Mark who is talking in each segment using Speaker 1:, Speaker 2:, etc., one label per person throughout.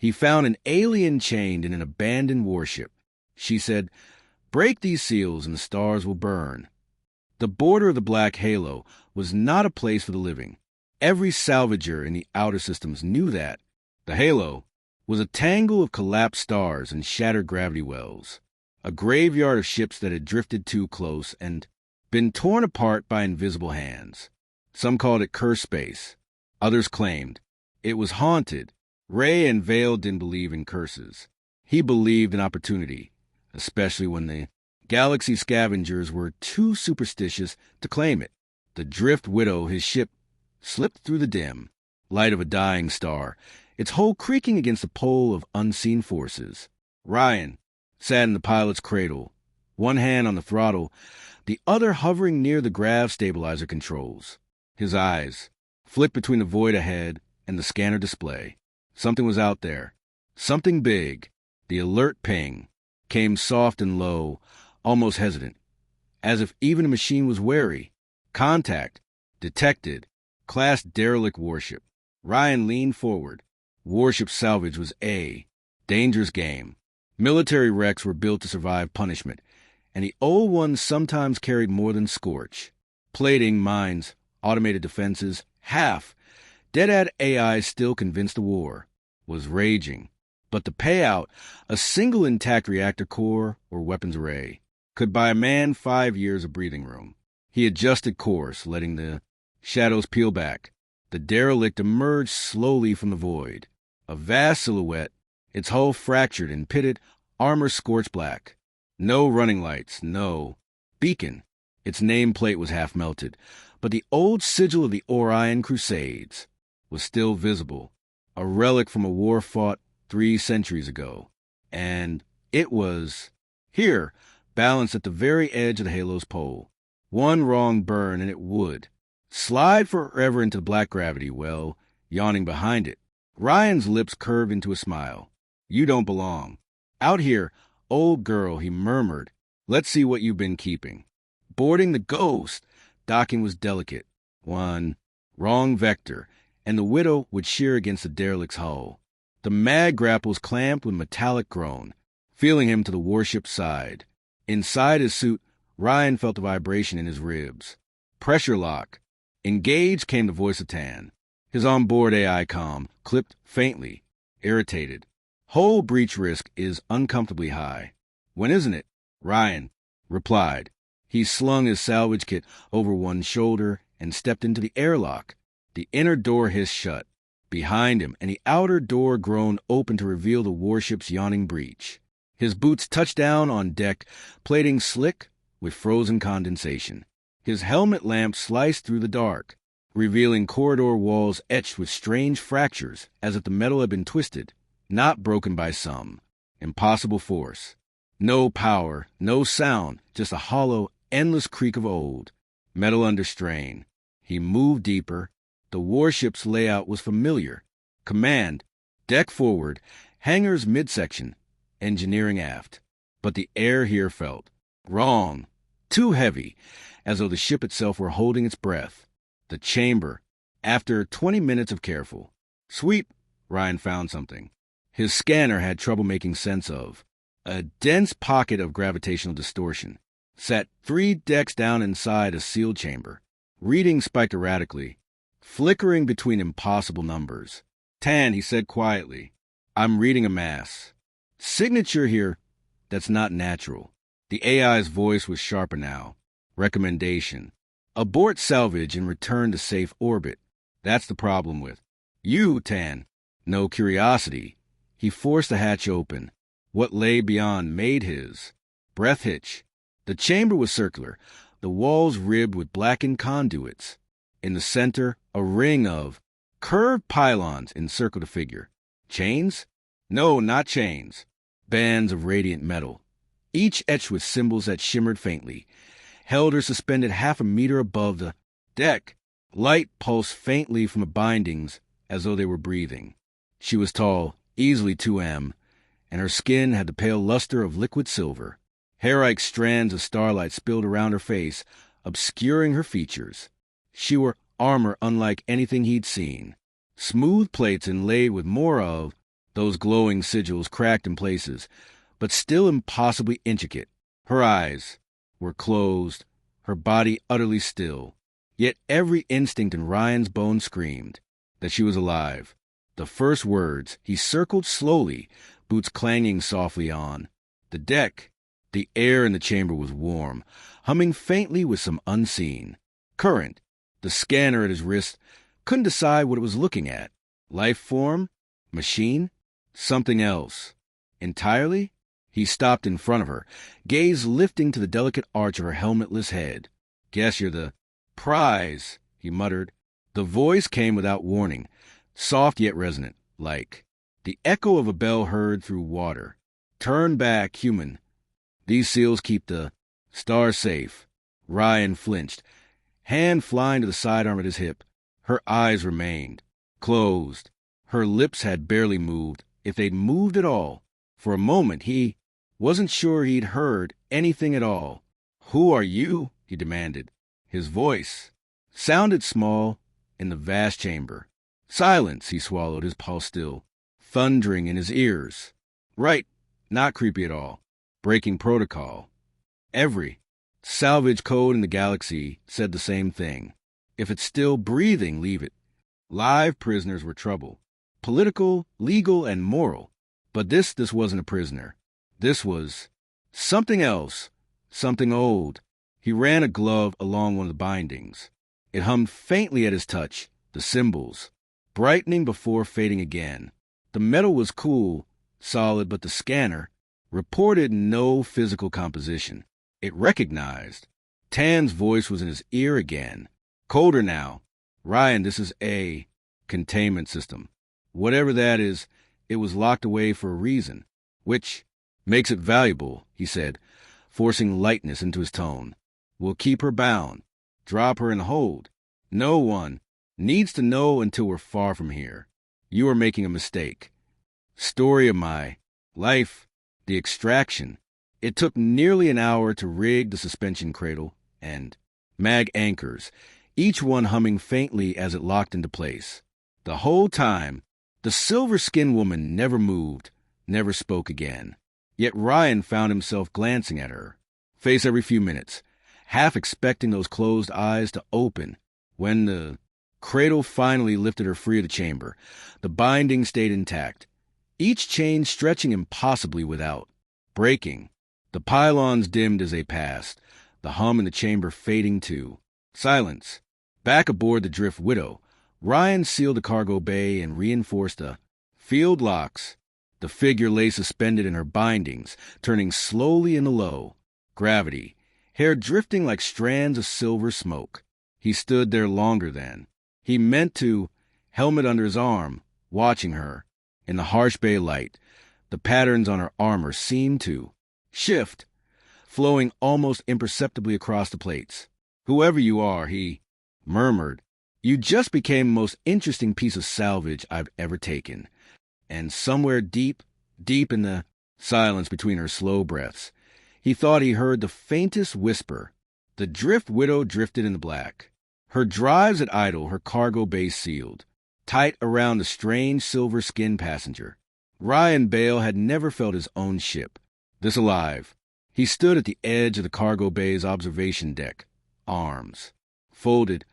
Speaker 1: He found an alien chained in an abandoned warship. She said, "Break these seals and the stars will burn." The border of the black halo was not a place for the living. Every salvager in the outer systems knew that. The halo was a tangle of collapsed stars and shattered gravity wells, a graveyard of ships that had drifted too close and been torn apart by invisible hands. Some called it curse space. Others claimed it was haunted. Ray and Vale didn't believe in curses. He believed in opportunity, especially when the galaxy scavengers were too superstitious to claim it. The Drift Widow, his ship, slipped through the dim light of a dying star, its hull creaking against the pole of unseen forces. Ryan sat in the pilot's cradle, one hand on the throttle, the other hovering near the grav stabilizer controls. His eyes flicked between the void ahead and the scanner display. Something was out there. Something big. The alert ping came soft and low, almost hesitant, as if even a machine was wary. Contact. Detected. Class derelict warship. Ryan leaned forward. Warship salvage was A. Dangerous game. Military wrecks were built to survive punishment, and the old ones sometimes carried more than scorch. Plating, mines, automated defenses, half. Dead-ad AI still convinced the war was raging. But the payout, a single intact reactor core or weapons array, could buy a man 5 years of breathing room. He adjusted course, letting the shadows peel back. The derelict emerged slowly from the void. A vast silhouette, its hull fractured and pitted, armor scorched black. No running lights, no beacon. Its nameplate was half melted, but the old sigil of the Orion Crusades was still visible, a relic from a war fought 3 centuries ago. And it was here, balanced at the very edge of the halo's pole. One wrong burn and it would slide forever into the black gravity well, yawning behind it. Ryan's lips curved into a smile. "You don't belong. Out here, old girl," he murmured. "Let's see what you've been keeping." Boarding the Ghost, docking was delicate. One wrong vector, and the Widow would shear against the derelict's hull. The mag grapples clamped with metallic groan, feeling him to the warship's side. Inside his suit, Ryan felt the vibration in his ribs. Pressure lock. "Engage," came the voice of Tan. His onboard AI comm clipped faintly, irritated. "Hull breach risk is uncomfortably high." "When isn't it?" Ryan replied. He slung his salvage kit over one shoulder and stepped into the airlock. The inner door hissed shut behind him, and the outer door groaned open to reveal the warship's yawning breach. His boots touched down on deck, plating slick with frozen condensation. His helmet lamp sliced through the dark, revealing corridor walls etched with strange fractures, as if the metal had been twisted, not broken by some impossible force. No power, no sound, just a hollow, endless creak of old metal under strain. He moved deeper. The warship's layout was familiar. Command, deck forward, hangars midsection, engineering aft. But the air here felt wrong, too heavy, as though the ship itself were holding its breath. The chamber, after 20 minutes of careful sweep, Ryan found something his scanner had trouble making sense of. A dense pocket of gravitational distortion sat 3 decks down inside a sealed chamber. Readings spiked erratically, flickering between impossible numbers. "Tan," he said quietly, "I'm reading a mass signature here that's not natural." The AI's voice was sharper now. "Recommendation. Abort salvage and return to safe orbit. That's the problem with you, Tan. No curiosity." He forced the hatch open. What lay beyond made his breath hitch. The chamber was circular, the walls ribbed with blackened conduits. In the center, a ring of curved pylons encircled the figure. Chains? No, not chains. Bands of radiant metal, each etched with symbols that shimmered faintly, held her suspended 1/2 meter above the deck. Light pulsed faintly from the bindings as though they were breathing. She was tall, easily 2M, and her skin had the pale luster of liquid silver. Hair-like strands of starlight spilled around her face, obscuring her features. She wore armor unlike anything he'd seen. Smooth plates inlaid with more of those glowing sigils cracked in places, but still impossibly intricate. Her eyes were closed, her body utterly still. Yet every instinct in Ryan's bones screamed that she was alive. The first words, he circled slowly, boots clanging softly on. The deck, the air in the chamber was warm, humming faintly with some unseen current. The scanner at his wrist couldn't decide what it was looking at. Life form? Machine? Something else. Entirely? He stopped in front of her, gaze lifting to the delicate arch of her helmetless head. Guess you're the prize, he muttered. The voice came without warning, soft yet resonant, like the echo of a bell heard through water. Turn back, human. These seals keep the stars safe. Ryan flinched, hand flying to the sidearm at his hip. Her eyes remained closed. Her lips had barely moved, if they'd moved at all. For a moment, he wasn't sure he'd heard anything at all. Who are you? He demanded. His voice sounded small in the vast chamber. Silence, he swallowed, his pulse still, thundering in his ears. Right, not creepy at all. Breaking protocol. Every salvage code in the galaxy said the same thing. If it's still breathing, leave it. Live prisoners were trouble. Political, legal, and moral. But this wasn't a prisoner. This was something else, something old. He ran a glove along one of the bindings. It hummed faintly at his touch, the symbols, brightening before fading again. The metal was cool, solid, but the scanner reported no physical composition. It recognized. Tan's voice was in his ear again. Colder now. Ryan, this is a containment system. Whatever that is, it was locked away for a reason, which makes it valuable, he said, forcing lightness into his tone. We'll keep her bound, drop her in the hold. No one needs to know until we're far from here. You are making a mistake. Story of my life, the extraction. It took nearly an hour to rig the suspension cradle and mag anchors, each one humming faintly as it locked into place. The whole time, the silver-skinned woman never moved, never spoke again. Yet Ryan found himself glancing at her, face every few minutes, half expecting those closed eyes to open. When the cradle finally lifted her free of the chamber, the binding stayed intact, each chain stretching impossibly without breaking. The pylons dimmed as they passed, the hum in the chamber fading too. Silence. Back aboard the Drift Widow, Ryan sealed the cargo bay and reinforced the field locks. The figure lay suspended in her bindings, turning slowly in the low gravity, hair drifting like strands of silver smoke. He stood there longer than he meant to, helmet under his arm, watching her. In the harsh bay light, the patterns on her armor seemed to shift, flowing almost imperceptibly across the plates. Whoever you are, he murmured, you just became the most interesting piece of salvage I've ever taken. And somewhere deep, deep in the silence between her slow breaths, he thought he heard the faintest whisper. The Drift Widow drifted in the black. Her drives at idle, her cargo bay sealed, tight around the strange silver-skinned passenger. Ryan Bale had never felt his own ship this alive. He stood at the edge of the cargo bay's observation deck, arms folded,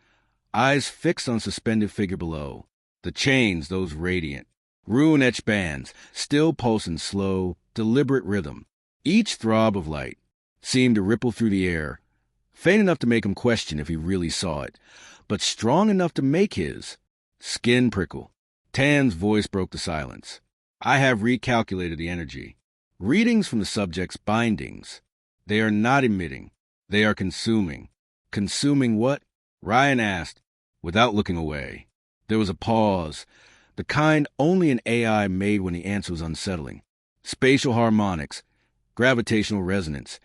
Speaker 1: eyes fixed on suspended figure below. The chains, those radiant, rune-etched bands, still pulse in slow, deliberate rhythm. Each throb of light seemed to ripple through the air, faint enough to make him question if he really saw it, but strong enough to make his skin prickle. Tan's voice broke the silence. I have recalculated the energy. Readings from the subject's bindings. They are not emitting. They are consuming. Consuming what? Ryan asked, without looking away. There was a pause, the kind only an AI made when the answer was unsettling. Spatial harmonics, gravitational resonance.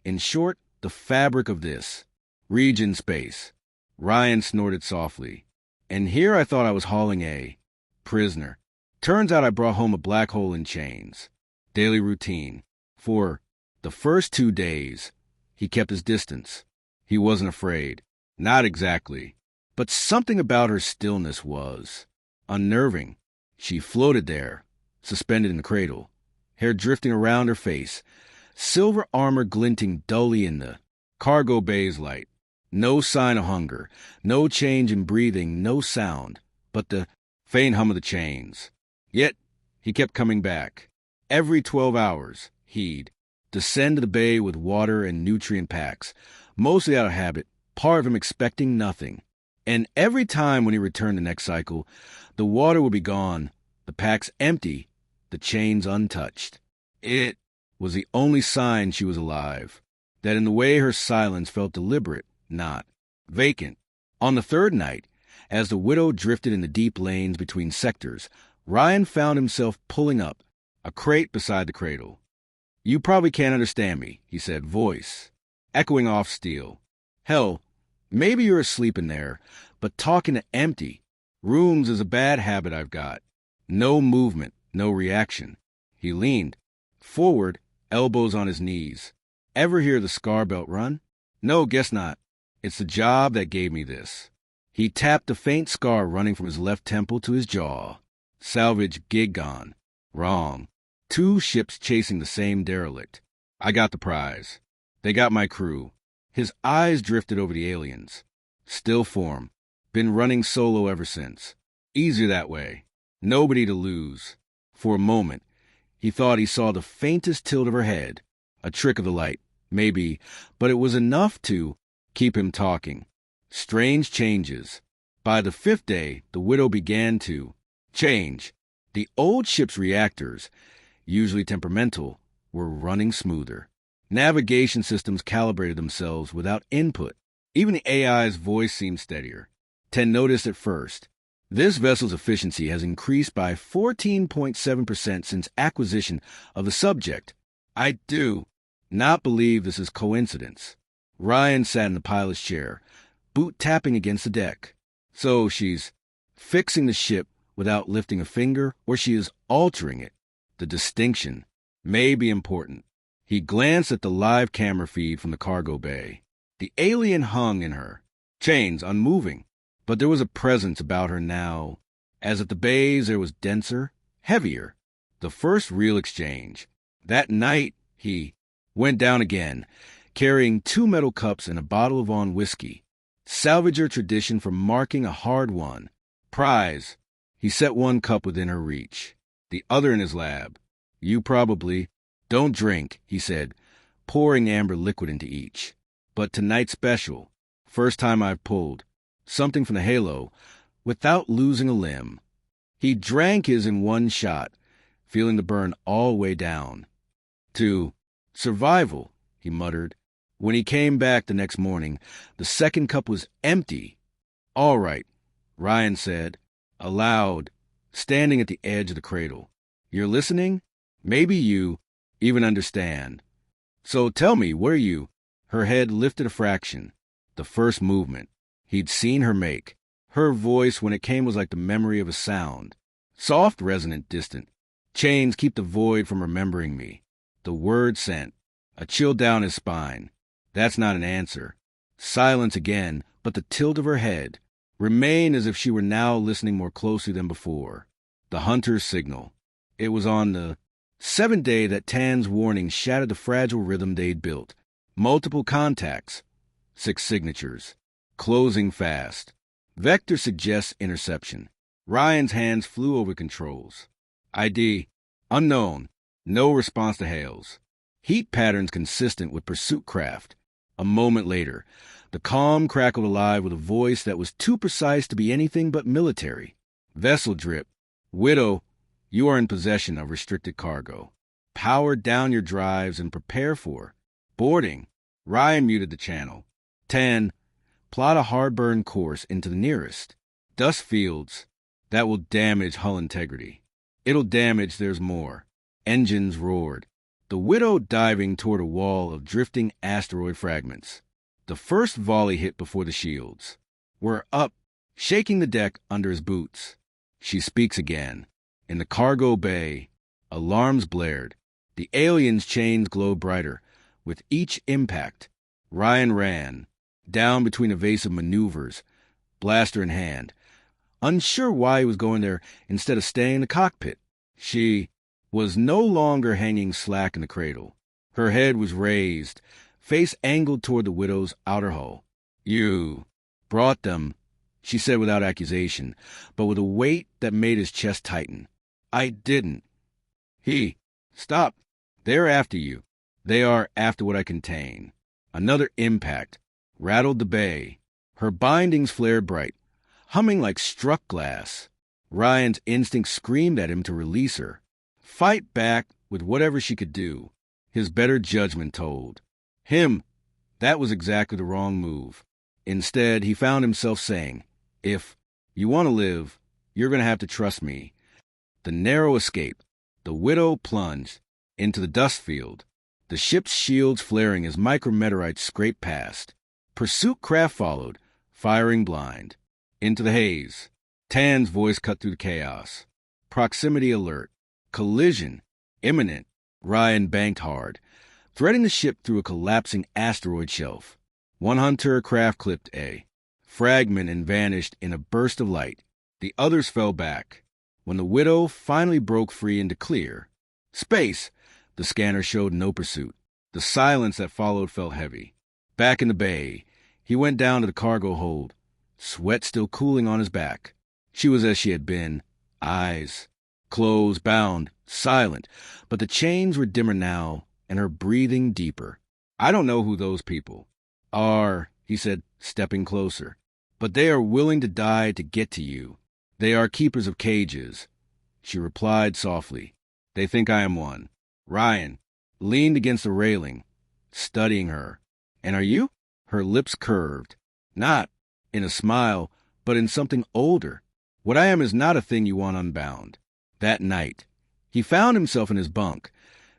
Speaker 1: In short, the fabric of this. Region space. Ryan snorted softly. And here I thought I was hauling a prisoner. Turns out I brought home a black hole in chains. Daily routine. For the first 2 days, he kept his distance. He wasn't afraid. Not exactly. But something about her stillness was unnerving. She floated there, suspended in the cradle, hair drifting around her face, silver armor glinting dully in the cargo bay's light. No sign of hunger, no change in breathing, no sound, but the faint hum of the chains. Yet he kept coming back. Every 12 hours, he'd descend to the bay with water and nutrient packs, mostly out of habit, part of him expecting nothing. And every time when he returned the next cycle, the water would be gone, the packs empty, the chains untouched. It was the only sign she was alive, that in the way her silence felt deliberate, not vacant. On the third night, as the widow drifted in the deep lanes between sectors, Ryan found himself pulling up, a crate beside the cradle. "You probably can't understand me," he said, voice echoing off steel. "Hell, maybe you're asleep in there, but talking to empty rooms is a bad habit I've got." No movement, no reaction. He leaned forward, elbows on his knees. "Ever hear the Scar Belt run?" "No, guess not. It's the job that gave me this." He tapped a faint scar running from his left temple to his jaw. "Salvage gig gone." "Wrong. 2 ships chasing the same derelict. I got the prize. They got my crew." His eyes drifted over the aliens. "Still form. Been running solo ever since. Easier that way. Nobody to lose." For a moment, he thought he saw the faintest tilt of her head. A trick of the light, maybe, but it was enough to keep him talking. Strange changes. By the 5th day, the widow began to change. The old ship's reactors, usually temperamental, were running smoother. Navigation systems calibrated themselves without input. Even the AI's voice seemed steadier. Ten noticed at first. "This vessel's efficiency has increased by 14.7% since acquisition of the subject. I do not believe this is coincidence." Ryan sat in the pilot's chair, boot tapping against the deck. "So she's fixing the ship without lifting a finger, or she is altering it. The distinction may be important." He glanced at the live camera feed from the cargo bay. The alien hung in her, chains unmoving, but there was a presence about her now. As at the bays, there was denser, heavier. The first real exchange. That night, he went down again, carrying 2 metal cups and a bottle of on whiskey. Salvager tradition for marking a hard-won prize. He set 1 cup within her reach, the other in his lab. "You probably don't drink," he said, pouring amber liquid into each. "But tonight's special. First time I've pulled something from the halo without losing a limb." He drank his in 1 shot, feeling the burn all the way down. "To survival," he muttered. When he came back the next morning, the 2nd cup was empty. "All right," Ryan said, aloud, standing at the edge of the cradle. "You're listening? Maybe you even understand. So tell me, what are you?" Her head lifted a fraction. The first movement he'd seen her make. Her voice, when it came, was like the memory of a sound. Soft, resonant, distant. "Chains keep the void from remembering me." The word sent a chill down his spine. That's not an answer. Silence again, but the tilt of her head remained as if she were now listening more closely than before. The hunter's signal. It was on the 7th day that Tan's warning shattered the fragile rhythm they'd built. Multiple contacts. 6 signatures. Closing fast. Vector suggests interception. Ryan's hands flew over controls. ID unknown. No response to hails. Heat patterns consistent with pursuit craft. A moment later, the calm crackled alive with a voice that was too precise to be anything but military. "Vessel drip. Widow, you are in possession of restricted cargo. Power down your drives and prepare for boarding." Ryan muted the channel. 10. Plot a hard-burn course into the nearest dust fields. That will damage hull integrity. It'll damage, there's more. Engines roared. The widow diving toward a wall of drifting asteroid fragments. The first volley hit before the shields. "We're up," shaking the deck under his boots. She speaks again. In the cargo bay, alarms blared. The aliens' chains glowed brighter. With each impact, Ryan ran, down between evasive maneuvers, blaster in hand, unsure why he was going there instead of staying in the cockpit. She was no longer hanging slack in the cradle. Her head was raised, face angled toward the Widow's outer hull. "You brought them," she said without accusation, but with a weight that made his chest tighten. "I didn't." Stop. They're after you. They are after what I contain." Another impact rattled the bay. Her bindings flared bright, humming like struck glass. Ryan's instinct screamed at him to release her. Fight back with whatever she could do. His better judgment told him that was exactly the wrong move. Instead, he found himself saying, "If you want to live, you're going to have to trust me." The narrow escape. The Widow plunged into the dust field, the ship's shields flaring as micrometeorites scraped past. Pursuit craft followed, firing blind. Into the haze. Tan's voice cut through the chaos. Proximity alert. Collision. Imminent. Ryan banked hard, threading the ship through a collapsing asteroid shelf. One hunter craft clipped a fragment and vanished in a burst of light. The others fell back. When the Widow finally broke free into clear space, the scanner showed no pursuit. The silence that followed felt heavy. Back in the bay, he went down to the cargo hold, sweat still cooling on his back. She was as she had been, eyes closed, bound, silent, but the chains were dimmer now, and her breathing deeper. "I don't know who those people are," he said, stepping closer, "but they are willing to die to get to you. They are keepers of cages." She replied softly, "They think I am one." Ryan leaned against the railing, studying her. "And are you?" Her lips curved, not in a smile, but in something older. "What I am is not a thing you want unbound." That night, he found himself in his bunk,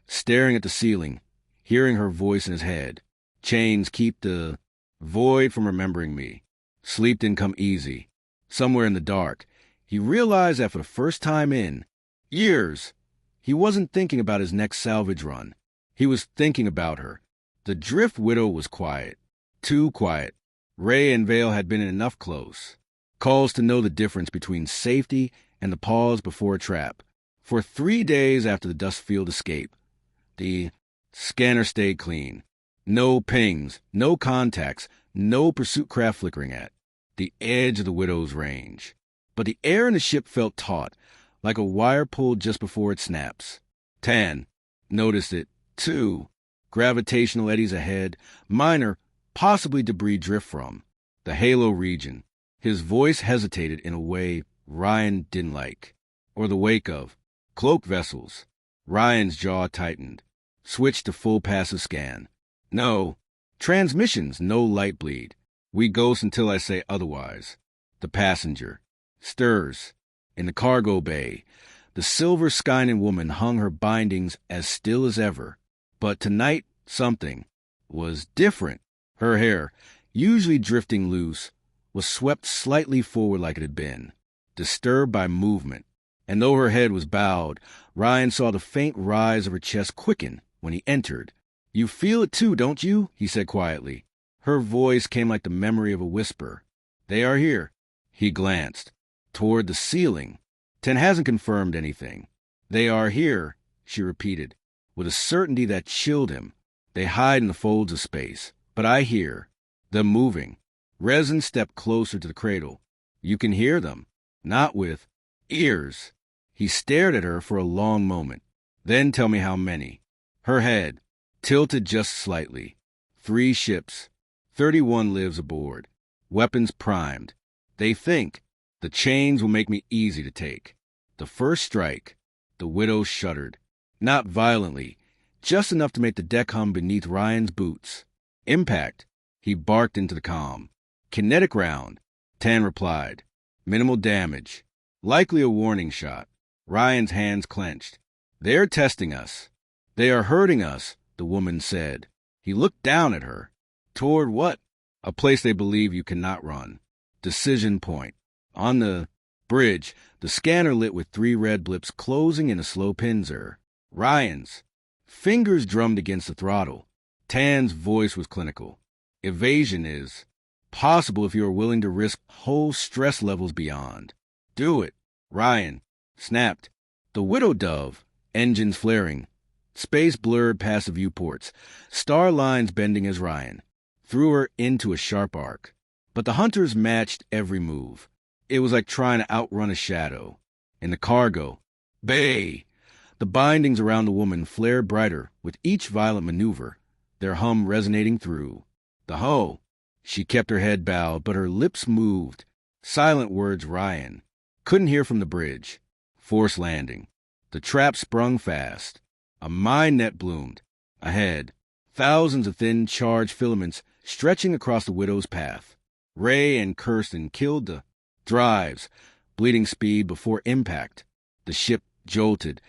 Speaker 1: staring at the ceiling, hearing her voice in his head. "Chains keep the void from remembering me. Sleep didn't come easy." Somewhere in the dark, he realized that for the first time in years, he wasn't thinking about his next salvage run. He was thinking about her. The Drift Widow was quiet. Too quiet. Ray and Vale had been in enough close calls to know the difference between safety and the pause before a trap. For 3 days after the dust field escape, the scanner stayed clean. No pings, no contacts, no pursuit craft flickering at the edge of the Widow's range. But the air in the ship felt taut, like a wire pulled just before it snaps. Tan noticed it, too. Gravitational eddies ahead, minor, possibly debris drift from the halo region. His voice hesitated in a way Ryan didn't like. Or the wake of cloak vessels. Ryan's jaw tightened. Switched to full passive scan. "No. Transmissions, no light bleed. We ghost until I say otherwise." The passenger stirs. In the cargo bay, the silver Skynan woman hung her bindings as still as ever. But tonight, something was different. Her hair, usually drifting loose, was swept slightly forward like it had been, disturbed by movement. And though her head was bowed, Ryan saw the faint rise of her chest quicken when he entered. "You feel it too, don't you?" he said quietly. Her voice came like the memory of a whisper. "They are here." He glanced toward the ceiling. Ten hasn't confirmed anything. "They are here," she repeated, with a certainty that chilled him. "They hide in the folds of space, but I hear them moving." Resin stepped closer to the cradle. "You can hear them, not with ears." He stared at her for a long moment. "Then tell me how many." Her head tilted just slightly. 3 ships, 31 lives aboard, weapons primed. They think the chains will make me easy to take. The first strike, the Widow shuddered. Not violently, just enough to make the deck hum beneath Ryan's boots. Impact, he barked into the comm. "Kinetic round," Tan replied. "Minimal damage. Likely a warning shot." Ryan's hands clenched. "They're testing us. They are hurting us," the woman said. He looked down at her. "Toward what?" "A place they believe you cannot run. Decision point. On the bridge, the scanner lit with 3 red blips closing in a slow pincer. Ryan's fingers drummed against the throttle. Tan's voice was clinical. "Evasion is possible if you are willing to risk whole stress levels beyond." "Do it," Ryan snapped. The Widow Dove Engines flaring. Space blurred past the viewports. Star lines bending as Ryan threw her into a sharp arc. But the hunters matched every move. It was like trying to outrun a shadow. In the cargo, bay! The bindings around the woman flared brighter with each violent maneuver, their hum resonating through. The hoe! She kept her head bowed, but her lips moved. Silent words Ryan couldn't hear from the bridge. Forced landing. The trap sprung fast. A mine net bloomed. Ahead, thousands of thin, charged filaments stretching across the widow's path. Ray and Kirsten killed the drives, bleeding speed before impact. The ship jolted,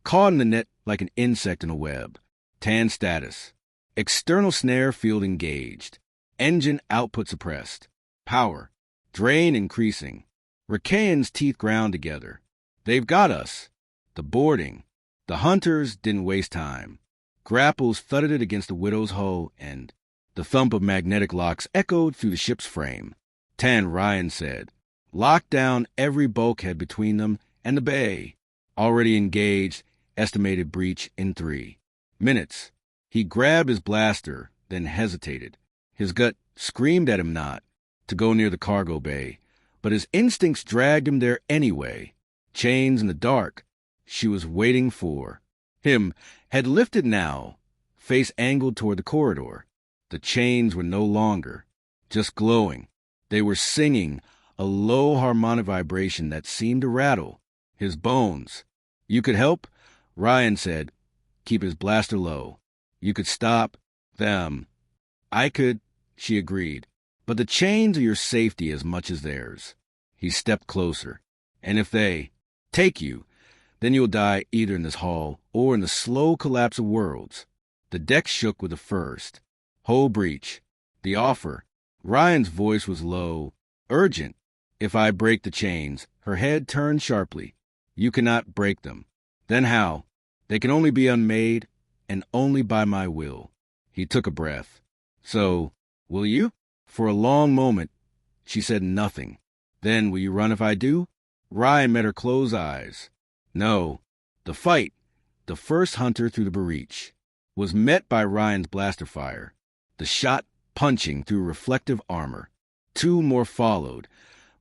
Speaker 1: caught in the net like an insect in a web. Tan status. External snare field engaged. Engine output suppressed. Power. Drain increasing. Rakayan's teeth ground together. They've got us. The boarding. The hunters didn't waste time. Grapples thudded it against the widow's hull, and the thump of magnetic locks echoed through the ship's frame. Ryan said. Lock down every bulkhead between them and the bay. Already engaged, estimated breach in 3 minutes. He grabbed his blaster, then hesitated. His gut screamed at him not to go near the cargo bay, but his instincts dragged him there anyway. Chains in the dark. She was waiting for him, had lifted now, face angled toward the corridor. The chains were no longer just glowing. They were singing a low harmonic vibration that seemed to rattle his bones. You could help, Ryan said. Keep his blaster low. You could stop them. I could, she agreed. But the chains are your safety as much as theirs. He stepped closer. And if they take you, then you'll die either in this hall or in the slow collapse of worlds. The deck shook with the first. Whole breach. The offer. Ryan's voice was low, urgent. If I break the chains, her head turned sharply. You cannot break them. Then how? They can only be unmade, and only by my will. He took a breath. So, will you? For a long moment, she said nothing. Then, will you run if I do? Ryan met her closed eyes. No. The fight, the first hunter through the breach, was met by Ryan's blaster fire. The shot punching through reflective armor. 2 more followed,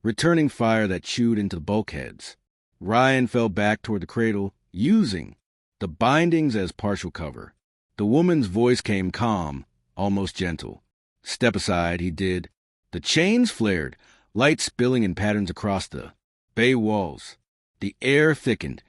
Speaker 1: returning fire that chewed into the bulkheads. Ryan fell back toward the cradle, using the bindings as partial cover. The woman's voice came calm, almost gentle. Step aside, he did. The chains flared, light spilling in patterns across the bay walls. The air thickened,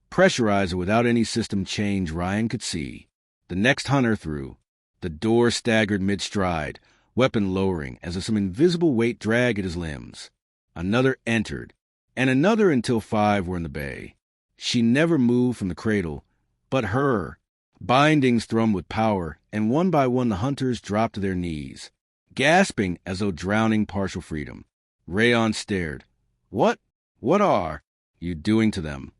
Speaker 1: pressurized without any system change Ryan could see. The next hunter through. The door staggered mid-stride, weapon lowering as if some invisible weight dragged at his limbs. Another entered, and another until 5 were in the bay. She never moved from the cradle, but her bindings thrummed with power, and one by one the hunters dropped to their knees, gasping as though drowning partial freedom. Rayon stared. What are you doing to them?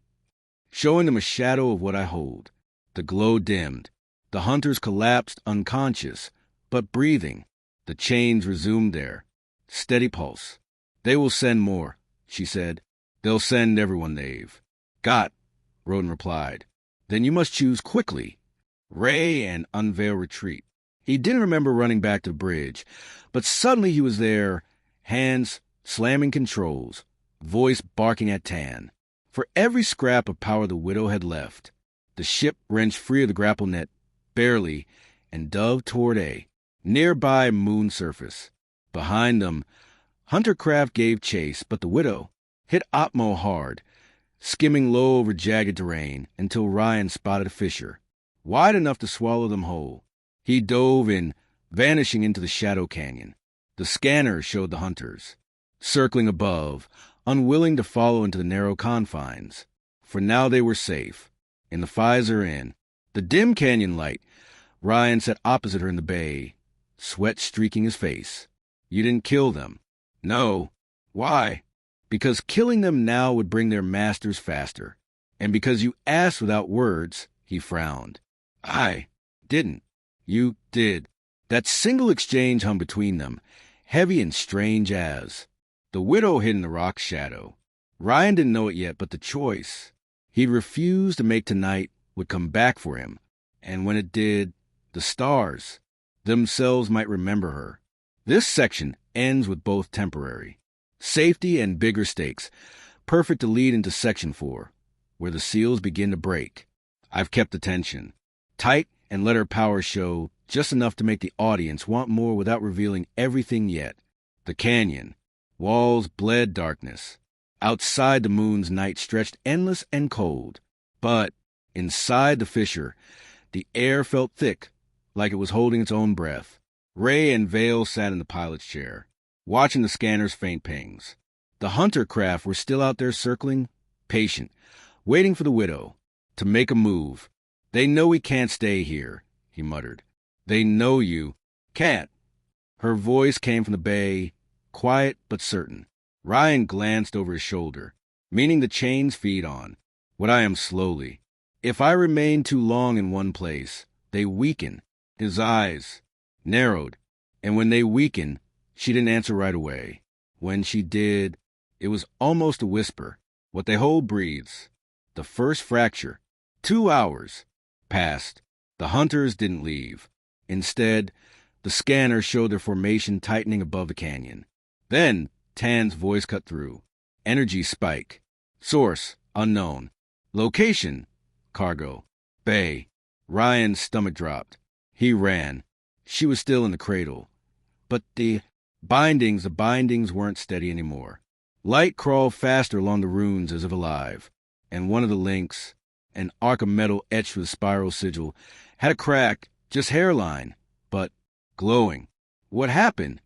Speaker 1: Showing them a shadow of what I hold. The glow dimmed. The hunters collapsed unconscious, but breathing. The chains resumed their steady pulse. They will send more, she said. They'll send everyone they've got, Roden replied. Then you must choose quickly. Ray and unveil retreat. He didn't remember running back to the bridge, but suddenly he was there, hands slamming controls, voice barking at Tan. For every scrap of power the widow had left, the ship wrenched free of the grapple net, barely, and dove toward a nearby moon surface. Behind them, hunter craft gave chase, but the widow hit Opmo hard, skimming low over jagged terrain until Ryan spotted a fissure, wide enough to swallow them whole. He dove in, vanishing into the shadow canyon. The scanner showed the hunters, circling above, unwilling to follow into the narrow confines. For now they were safe, in the Pfizer Inn. The dim canyon light, Ryan sat opposite her in the bay, sweat streaking his face. You didn't kill them. No. Why? Because killing them now would bring their masters faster. And because you asked without words, he frowned. I didn't. You did. That single exchange hung between them, heavy and strange as the widow hid in the rock's shadow. Ryan didn't know it yet, but the choice he'd refused to make tonight would come back for him. And when it did, the stars themselves might remember her. This section ends with both temporary safety and bigger stakes, perfect to lead into Section 4, where the seals begin to break. I've kept the tension tight and let her power show just enough to make the audience want more without revealing everything yet. The canyon, walls bled darkness. Outside, the moon's night stretched endless and cold. But inside the fissure, the air felt thick, like it was holding its own breath. Ray and Vale sat in the pilot's chair, watching the scanner's faint pings. The hunter craft were still out there circling, patient, waiting for the widow to make a move. "They know we can't stay here," he muttered. "They know you can't." Her voice came from the bay, quiet but certain. Ryan glanced over his shoulder, meaning the chains feed on. "What I am slowly. If I remain too long in one place, they weaken." His eyes narrowed, and when they weakened, she didn't answer right away. When she did, it was almost a whisper. "What they hold breathes." The first fracture, 2 hours, passed. The hunters didn't leave. Instead, the scanner showed their formation tightening above the canyon. Then Tan's voice cut through. Energy spike. Source, unknown. Location, cargo. Bay. Ryan's stomach dropped. He ran. She was still in the cradle. But the bindings weren't steady anymore. Light crawled faster along the runes as if alive, and one of the links, an arc of metal etched with a spiral sigil, had a crack, just hairline, but glowing. "What happened?"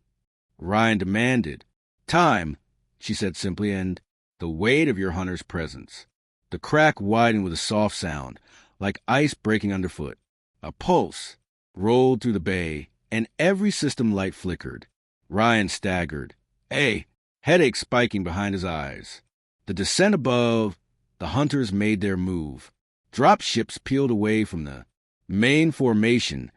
Speaker 1: Ryan demanded. "Time," she said simply, "and the weight of your hunter's presence." The crack widened with a soft sound, like ice breaking underfoot. A pulse rolled through the bay, and every system light flickered. Ryan staggered. Headache spiking behind his eyes. The descent above, the hunters made their move. Drop ships peeled away from the main formation,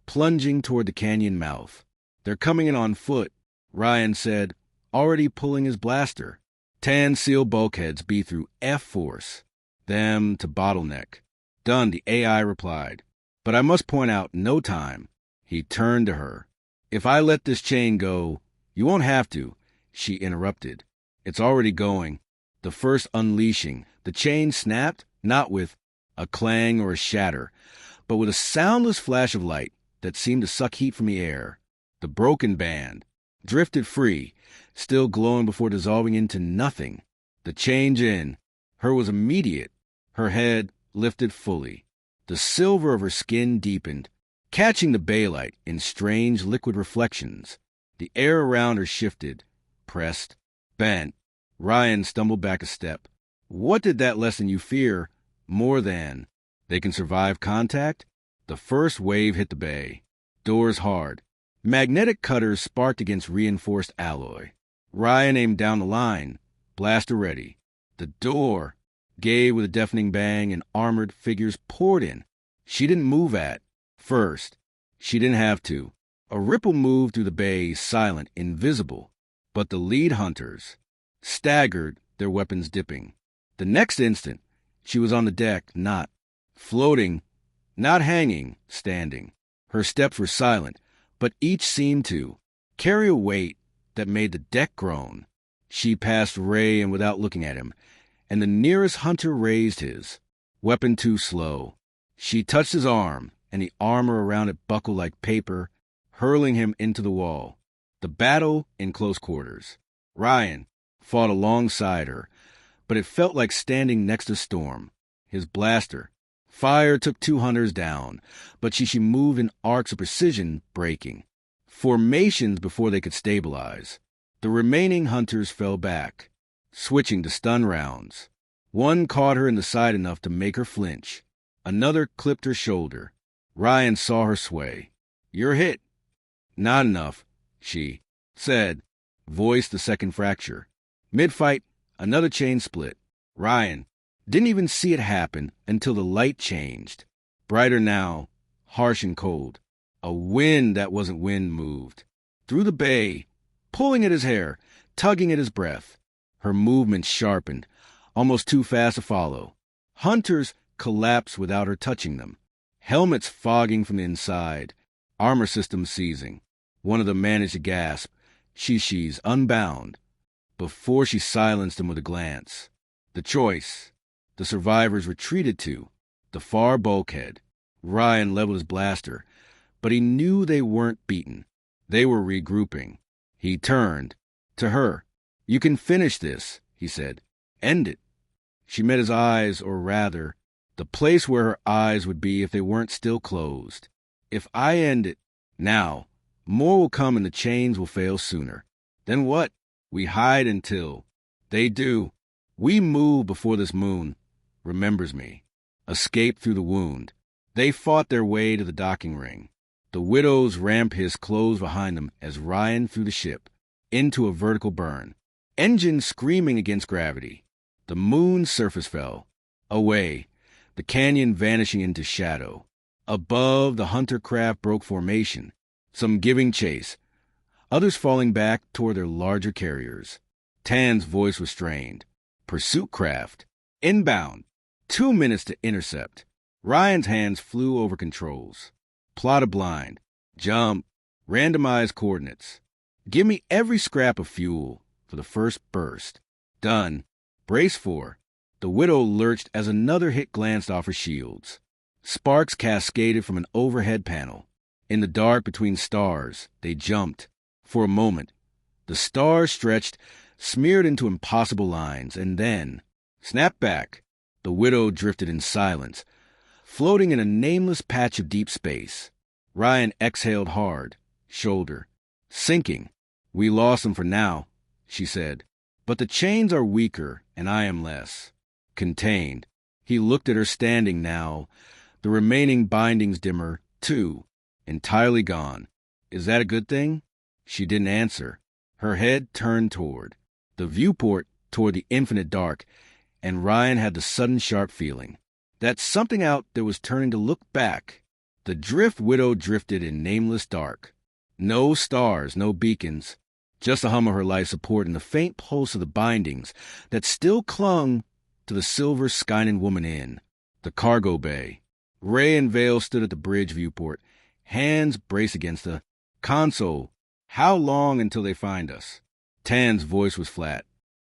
Speaker 1: plunging toward the canyon mouth. "They're coming in on foot," Ryan said, already pulling his blaster. Tan seal bulkheads be through F-force. Them to bottleneck. "Done," the AI replied. "But I must point out, no time." He turned to her. "If I let this chain go, you won't have to," she interrupted. "It's already going." The first unleashing, the chain snapped, not with a clang or a shatter, but with a soundless flash of light that seemed to suck heat from the air. The broken band drifted free, still glowing before dissolving into nothing. The change in her was immediate. Her head lifted fully. The silver of her skin deepened, catching the baylight in strange liquid reflections. The air around her shifted, pressed, bent. Ryan stumbled back a step. "What did that lesson you fear more than they can survive contact?" The first wave hit the bay. Doors hard. Magnetic cutters sparked against reinforced alloy. Ryan aimed down the line, blaster ready. The door gave with a deafening bang, and armored figures poured in. She didn't move at first. She didn't have to. A ripple moved through the bay, silent, invisible. But the lead hunters staggered, their weapons dipping. The next instant, she was on the deck, not floating, not hanging, standing. Her steps were silent, but each seemed to carry a weight that made the deck groan. She passed Ray, and without looking at him, and the nearest hunter raised his weapon too slow. She touched his arm, and the armor around it buckled like paper, hurling him into the wall. The battle in close quarters. Ryan fought alongside her, but it felt like standing next to storm. His blaster fire took 2 hunters down, but she moved in arcs of precision, breaking formations before they could stabilize. The remaining hunters fell back, switching to stun rounds. One caught her in the side enough to make her flinch. Another clipped her shoulder. Ryan saw her sway. "You're hit." "Not enough," she said, voiced the second fracture. Mid-fight, another chain split. Ryan didn't even see it happen until the light changed. Brighter now, harsh and cold. A wind that wasn't wind moved through the bay, pulling at his hair, tugging at his breath. Her movements sharpened, almost too fast to follow. Hunters collapsed without her touching them. Helmets fogging from the inside, armor systems seizing. One of them managed to gasp, she's unbound, before she silenced him with a glance. The choice. The survivors retreated to the far bulkhead. Ryan leveled his blaster, but he knew they weren't beaten. They were regrouping. He turned to her. "You can finish this," he said. "End it." She met his eyes, or rather, the place where her eyes would be if they weren't still closed. "If I end it now, more will come and the chains will fail sooner. Then what? We hide until they do. We move before this moon remembers me. Escape through the wound." They fought their way to the docking ring. The Widow's ramp hiss closed behind them as Ryan threw the ship into a vertical burn. Engines screaming against gravity. The moon's surface fell. Away, the canyon vanishing into shadow. Above, the hunter craft broke formation, some giving chase, others falling back toward their larger carriers. Tan's voice was strained. "Pursuit craft. Inbound. 2 minutes to intercept." Ryan's hands flew over controls. "Plot a blind. Jump. Randomize coordinates. Give me every scrap of fuel for the first burst." "Done. Brace for." The Widow lurched as another hit glanced off her shields. Sparks cascaded from an overhead panel. In the dark between stars, they jumped. For a moment, the stars stretched, smeared into impossible lines, and then, snap back. The Widow drifted in silence, floating in a nameless patch of deep space. Ryan exhaled hard, shoulder sinking. "We lost them for now," she said. "But the chains are weaker, and I am less. Contained." He looked at her standing now, the remaining bindings dimmer, too, entirely gone. "Is that a good thing?" She didn't answer. Her head turned toward the viewport, toward the infinite dark, and Ryan had the sudden sharp feeling that something out there was turning to look back. The drift Widow drifted in nameless dark. No stars, no beacons, just the hum of her life support and the faint pulse of the bindings that still clung to the silver Skynan woman in the cargo bay. Ray and Vale stood at the bridge viewport, hands braced against the console. "How long until they find us?" Tan's voice was flat,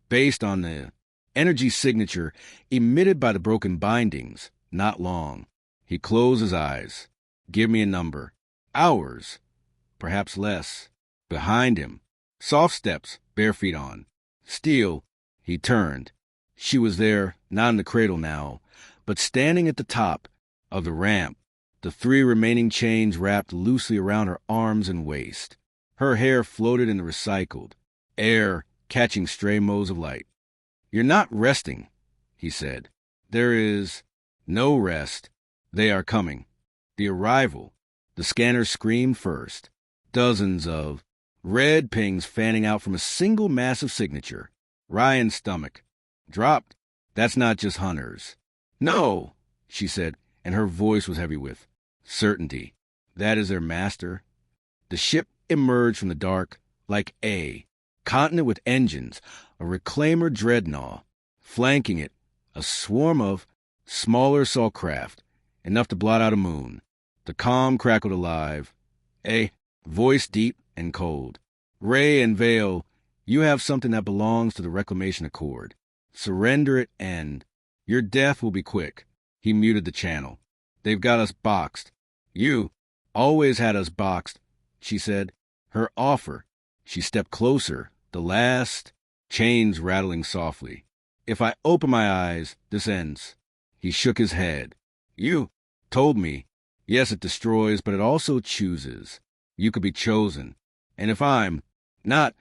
Speaker 1: based on the energy signature emitted by the broken bindings. "Not long." He closed his eyes. "Give me a number." "Hours. Perhaps less." Behind him, soft steps, bare feet on. Steel. He turned. She was there, not in the cradle now, but standing at the top of the ramp, the 3 remaining chains wrapped loosely around her arms and waist. Her hair floated in the recycled air, catching stray motes of light. "You're not resting," he said. "There is no rest. They are coming." The arrival. The scanner screamed first. Dozens of red pings fanning out from a single massive signature. Ryan's stomach dropped. "That's not just hunters." "No," she said, and her voice was heavy with certainty. "That is their master." The ship emerged from the dark like a continent with engines, a reclaimer dreadnought. Flanking it, a swarm of smaller assault craft, enough to blot out a moon. The calm crackled alive. A voice deep and cold. "Ray and Vale, you have something that belongs to the Reclamation Accord. Surrender it and your death will be quick." He muted the channel. "They've got us boxed." "You always had us boxed," she said. Her offer. She stepped closer, the last chains rattling softly. "If I open my eyes, this ends." He shook his head. "You told me. Yes, it destroys, but it also chooses. You could be chosen. And if I'm not,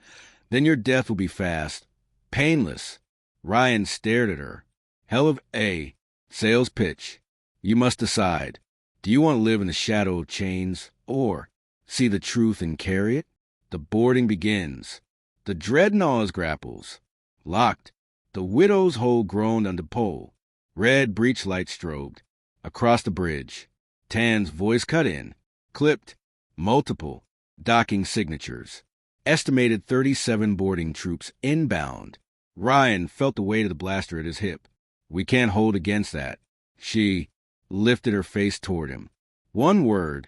Speaker 1: then your death will be fast, painless." Ryan stared at her. "Hell of a sales pitch. You must decide. Do you want to live in the shadow of chains, or see the truth and carry it?" The boarding begins. The dreadnaught's grapples locked. The Widow's hold groaned under pole. Red breech light strobed. Across the bridge, Tan's voice cut in, clipped. Multiple docking signatures. Estimated 37 boarding troops inbound. Ryan felt the weight of the blaster at his hip. "We can't hold against that." She lifted her face toward him. One word,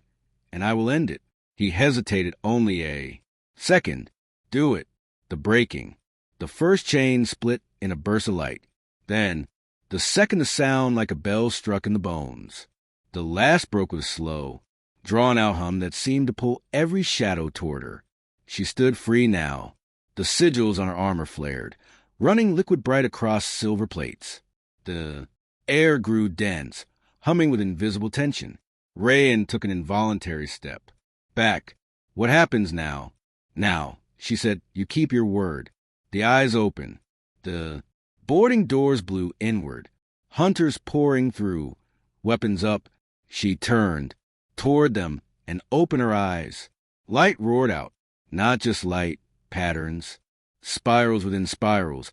Speaker 1: and I will end it. He hesitated only a second. Do it. The breaking. The first chain split in a burst of light. Then, the second a sound like a bell struck in the bones. The last broke with a slow, drawn-out hum that seemed to pull every shadow toward her. She stood free now. The sigils on her armor flared, running liquid bright across silver plates. The air grew dense, humming with invisible tension. Rayan took an involuntary step. Back. What happens now? Now, she said, you keep your word. The eyes open. The boarding doors blew inward. Hunters pouring through. Weapons up. She turned toward them and opened her eyes. Light roared out. Not just light, patterns. Spirals within spirals.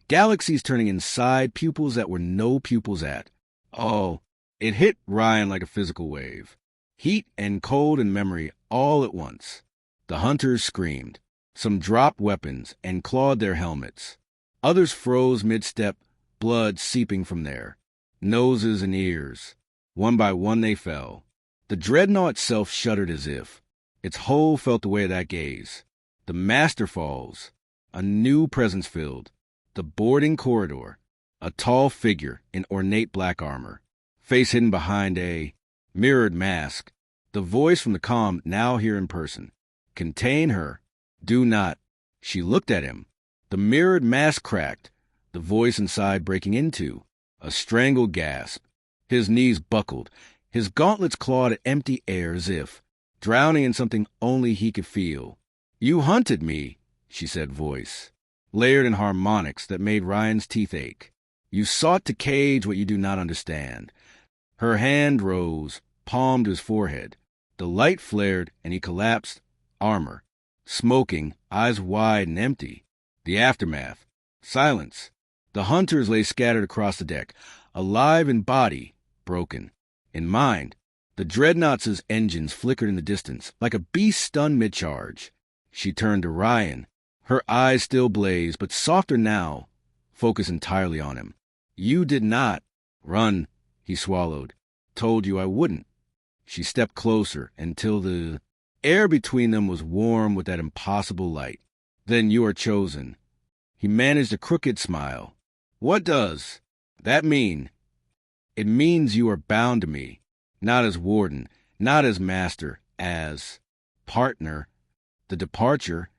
Speaker 1: Galaxies turning inside pupils that were no pupils at. Oh, it hit Ryan like a physical wave. Heat and cold and memory all at once. The hunters screamed. Some dropped weapons and clawed their helmets. Others froze mid-step, blood seeping from there. Noses and ears. One by one they fell. The dreadnought itself shuddered as if. Its hull felt the weight of that gaze. The master falls. A new presence filled. The boarding corridor. A tall figure in ornate black armor. Face hidden behind a mirrored mask. The voice from the comm now here in person. Contain her. Do not. She looked at him. The mirrored mask cracked. The voice inside breaking into a strangled gasp. His knees buckled. His gauntlets clawed at empty air as if drowning in something only he could feel. You hunted me, she said, voice layered in harmonics that made Ryan's teeth ache. You sought to cage what you do not understand. Her hand rose, palm to his forehead. The light flared, and he collapsed, armor, smoking, eyes wide and empty. The aftermath. Silence. The hunters lay scattered across the deck, alive in body, broken. In mind, the dreadnought's engines flickered in the distance, like a beast stunned mid-charge. She turned to Ryan. Her eyes still blazed, but softer now, focused entirely on him. You did not run, he swallowed. Told you I wouldn't. She stepped closer until the air between them was warm with that impossible light. Then you are chosen. He managed a crooked smile. What does that mean? It means you are bound to me, not as warden, not as master, as partner. The departure.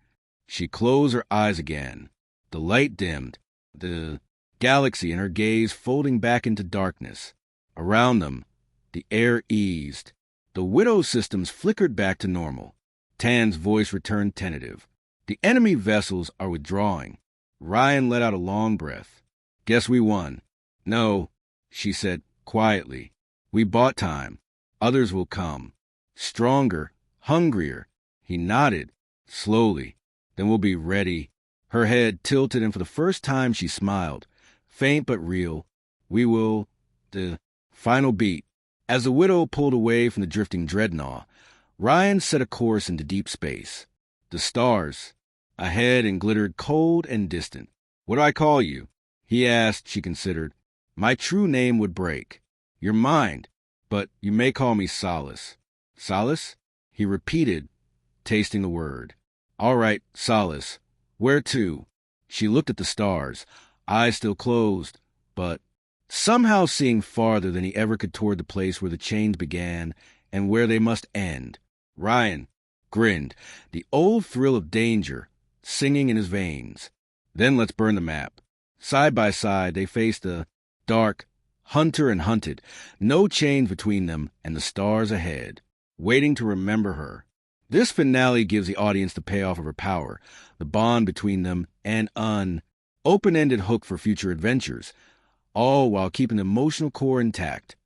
Speaker 1: She closed her eyes again. The light dimmed, the galaxy in her gaze folding back into darkness. Around them, the air eased. The widow systems flickered back to normal. Tan's voice returned tentative. The enemy vessels are withdrawing. Ryan let out a long breath. Guess we won. No, she said quietly. We bought time. Others will come. Stronger, hungrier. He nodded, slowly. Then we'll be ready. Her head tilted, and for the first time she smiled. Faint but real. We will... The final beat. As the widow pulled away from the drifting dreadnought, Ryan set a course into deep space. The stars, ahead and glittered cold and distant. What do I call you? He asked, she considered. My true name would break. Your mind, but you may call me Solace. Solace? He repeated, tasting the word. All right, Solace. Where to? She looked at the stars, eyes still closed, but somehow seeing farther than he ever could toward the place where the chains began and where they must end. Ryan grinned, the old thrill of danger singing in his veins. Then let's burn the map. Side by side, they faced the dark hunter and hunted, no chains between them and the stars ahead, waiting to remember her. This finale gives the audience the payoff of her power, the bond between them, and an open-ended hook for future adventures, all while keeping the emotional core intact.